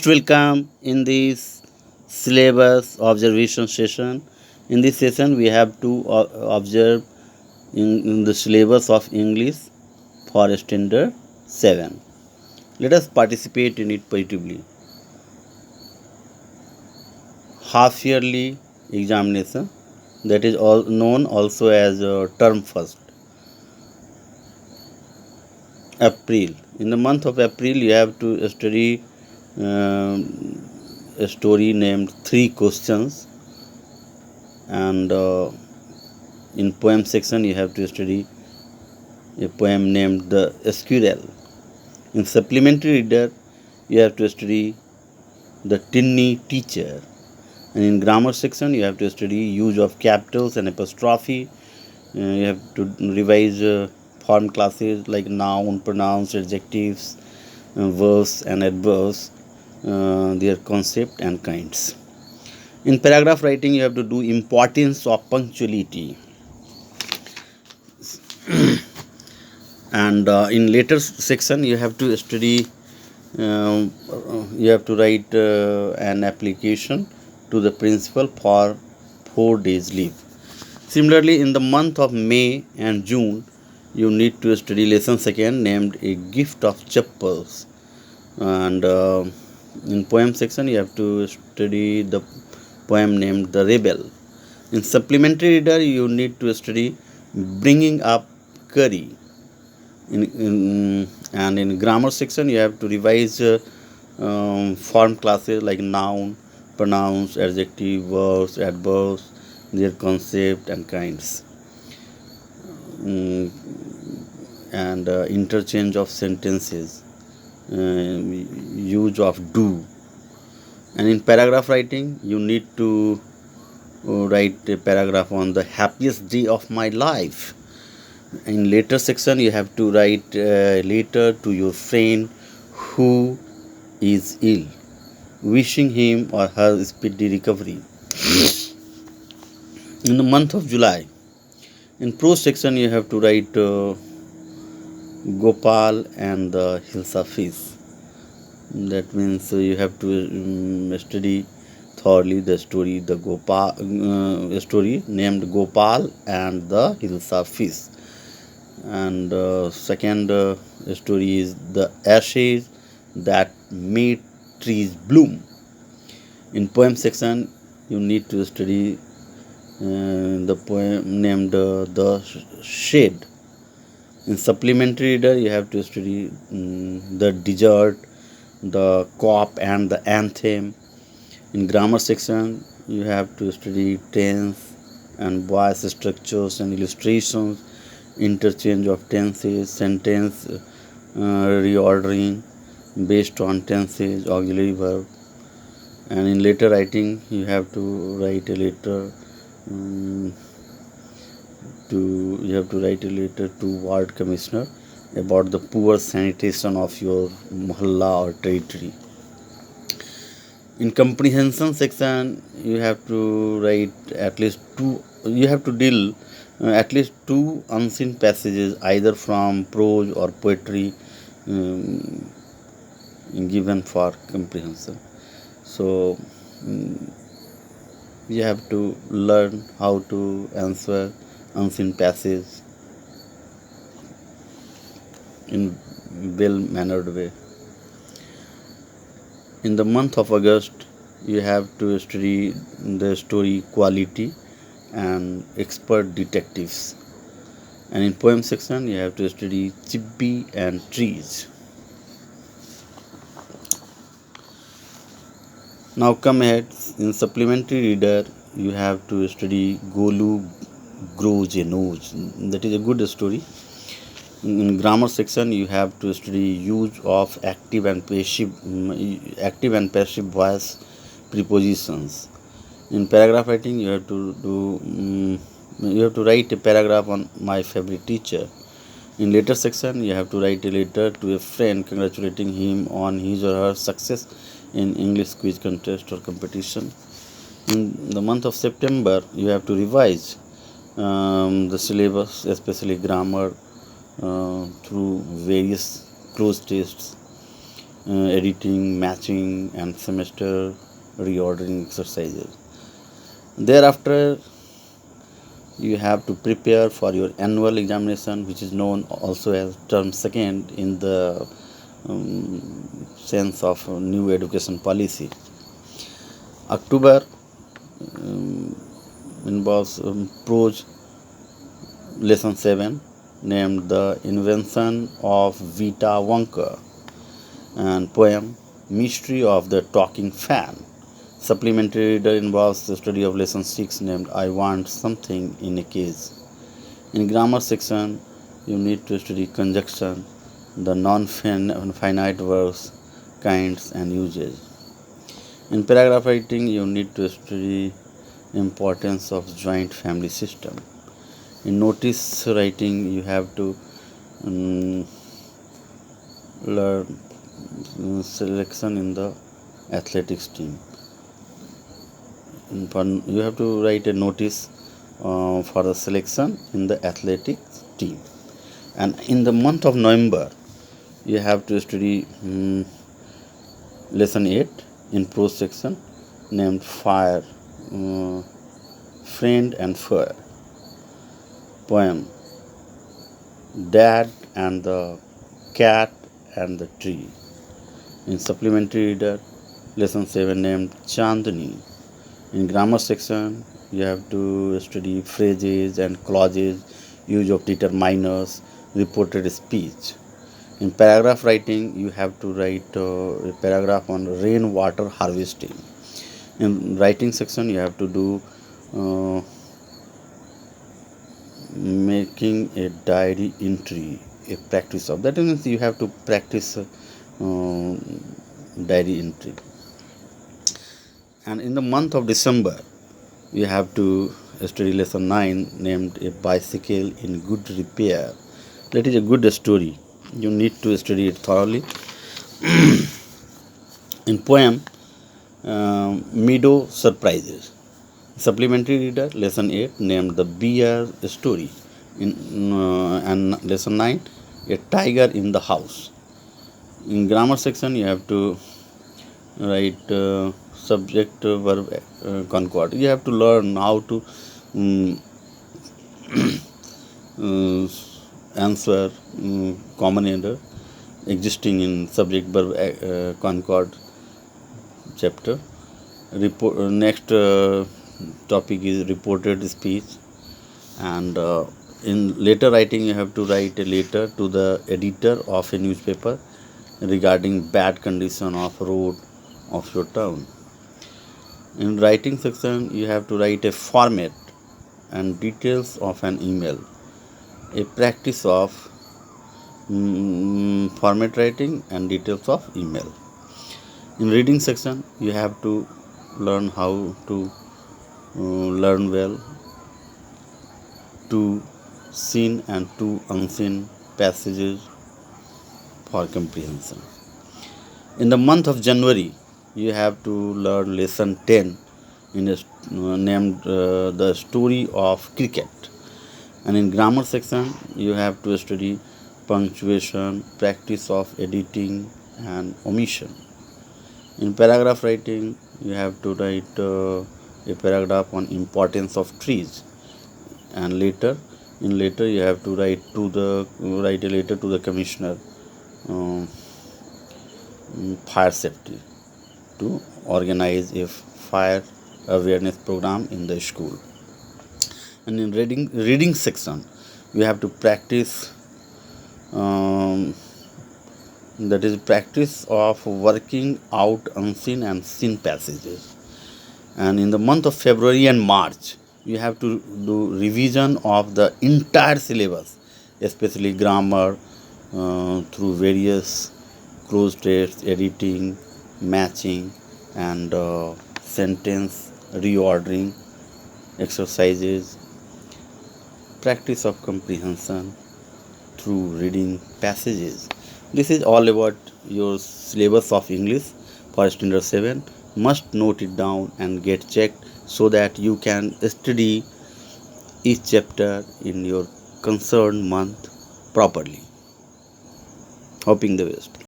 Welcome in this syllabus observation session. In this session, we have to observe in the syllabus of English for Standard 7. Let us participate in it positively. Half yearly examination, that is all known also as term first. April. In the month of April, you have to study a story named Three Questions, and in poem section you have to study a poem named The Squirrel. In supplementary reader, you have to study The Tinny Teacher. And in grammar section, you have to study use of capitals and apostrophe. You have to revise form classes like noun, pronouns, adjectives, verbs, and adverbs, their concept and kinds. In paragraph writing, you have to do importance of punctuality. And in later section, you have to study. You have to write an application to the principal for 4 days leave. Similarly, in the month of May and June, you need to study lesson second named A Gift of Chappals. And in poem section, you have to study the poem named The Rebel. In supplementary reader, you need to study Bringing Up Curry. And in grammar section, you have to revise form classes like noun, pronouns, adjective, verbs, adverbs, their concept and kinds, and interchange of sentences, use of do. And in paragraph writing, you need to write a paragraph on the happiest day of my life. In later section, you have to write a letter to your friend who is ill, wishing him or her speedy recovery. In the month of July, in prose section, you have to write Gopal and the Hilsa fish. That means you have to study thoroughly the story, the story named Gopal and the Hilsa fish. And second story is The Ashes That Made Trees Bloom. In poem section, you need to study the poem named The Shade. In supplementary reader, you have to study The Desert, The Cop and the Anthem. In grammar section, you have to study tense and voice structures and illustrations, interchange of tenses, sentence reordering based on tenses, auxiliary verb. And in letter writing, you have to write a letter to ward commissioner about the poor sanitation of your mohalla or territory. In comprehension section, you have to write at least two. You have to deal at least two unseen passages, either from prose or poetry, given for comprehension. So you have to learn how to answer unseen passages in well mannered way. In the month of August, you have to study the story Quality and Expert Detectives. And in poem section, you have to study Chippy and Trees. Now come ahead. In supplementary reader, you have to study Golu Grows a Nose. That is a good story. In grammar section, you have to study use of active and passive voice prepositions. In paragraph writing, you have to write a paragraph on my favorite teacher. In letter section, you have to write a letter to a friend congratulating him on his or her success in English quiz contest or competition. In the month of September, you have to revise the syllabus, especially grammar, through various close tests. editing, matching, and semester reordering exercises. Thereafter, you have to prepare for your annual examination, which is known also as term second in the sense of new education policy. October involves prose lesson 7 named The Invention of Vita Wonka, and poem Mystery of the Talking Fan. Supplementary reader involves the study of lesson 6 named I Want Something in a Case. In grammar section, you need to study conjunction, the non-finite verbs, kinds and uses. In paragraph writing, you need to study importance of joint family system. In notice writing, you have to learn selection in the athletics team. You have to write a notice for the selection in the athletics team. And in the month of November, you have to study lesson 8 in prose section named Fire, Friend and Fire. Poem Dad and the Cat and the Tree. In supplementary reader, lesson 7 named Chandni. In grammar section, you have to study phrases and clauses, use of determiners, reported speech. In paragraph writing, you have to write a paragraph on rainwater harvesting. In writing section, you have to do making a diary entry, a practice of that. Means you have to practice diary entry. And in the month of December, you have to study lesson 9 named A Bicycle in Good Repair. That is a good story. You need to study it thoroughly. In poem, Meadow Surprises. Supplementary reader, lesson 8 named The Bear Story. And lesson 9, A Tiger in the House. In grammar section, you have to write subject verb concord. You have to learn how to answer common error existing in subject verb concord chapter. Next topic is reported speech, and in letter writing you have to write a letter to the editor of a newspaper regarding bad condition of road of your town. In writing section, you have to write a format and details of an email, a practice of format writing and details of email. In reading section, you have to learn how to learn well to seen and to unseen passages for comprehension. In the month of January, you have to learn lesson 10 in named The Story of Cricket. And in grammar section, you have to study punctuation, practice of editing and omission. In paragraph writing, you have to write a paragraph on importance of trees. And later you have to write a letter to the commissioner fire safety to organize a fire awareness program in the school. And in reading section, you have to practice that is practice of working out unseen and seen passages. And in the month of February and March, you have to do revision of the entire syllabus, especially grammar through various close tests, editing, matching, and sentence reordering exercises, practice of comprehension through reading passages. This is all about your syllabus of English for Standard 7. Must note it down and get checked so that you can study each chapter in your concerned month properly. Hoping the best.